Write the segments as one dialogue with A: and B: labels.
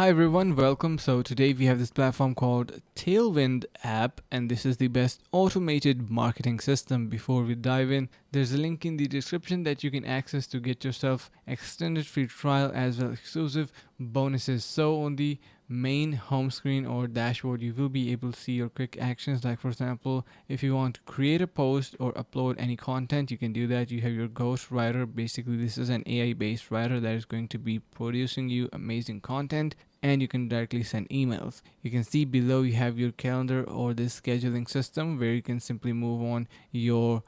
A: Hi everyone, welcome. So today we have this platform called Tailwind app, and this is the best automated marketing system. Before we dive in, there's a link in the description that you can access to get yourself extended free trial as well as exclusive bonuses. So on the main home screen or dashboard, you will be able to see your quick actions. Like for example, if you want to create a post or upload any content, you can do that. You have your ghost writer. Basically, this is an AI based writer that is going to be producing you amazing content, and you can directly send emails. You can see below you have your calendar or this scheduling system where you can simply move on your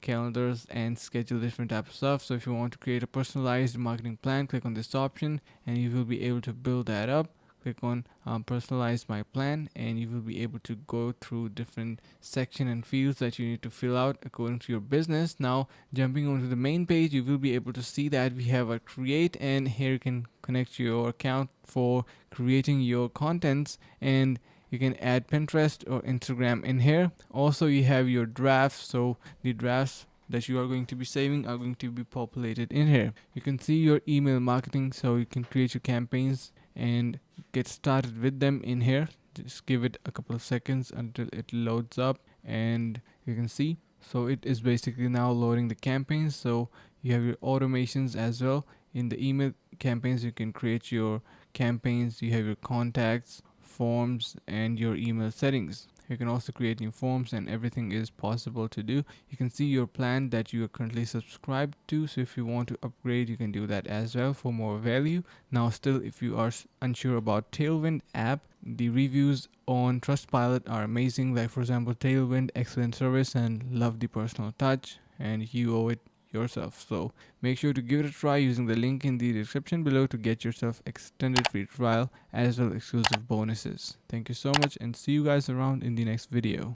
A: calendars and schedule different types of stuff. So if you want to create a personalized marketing plan, click on this option and you will be able to build that up. Click on personalize my plan and you will be able to go through different section and fields that you need to fill out according to your business. Now jumping onto the main page, you will be able to see that we have a create, and here you can connect your account for creating your contents, and you can add Pinterest or Instagram in here. Also you have your drafts, so the drafts that you are going to be saving are going to be populated in here. You can see your email marketing, so you can create your campaigns and get started with them in here. Just give it a couple of seconds until it loads up, and you can see, so it is basically now loading the campaigns. So you have your automations as well. In the email campaigns, you can create your campaigns. You have your contacts, forms, and your email settings. You can also create new forms, and everything is possible to do. You can see your plan that you are currently subscribed to, so if you want to upgrade, you can do that as well for more value. Now still, if you are unsure about Tailwind app, the reviews on Trustpilot are amazing. Like for example, Tailwind, excellent service and love the personal touch, and you owe it yourself. So make sure to give it a try using the link in the description below to get yourself extended free trial as well as exclusive bonuses. Thank you so much and see you guys around in the next video.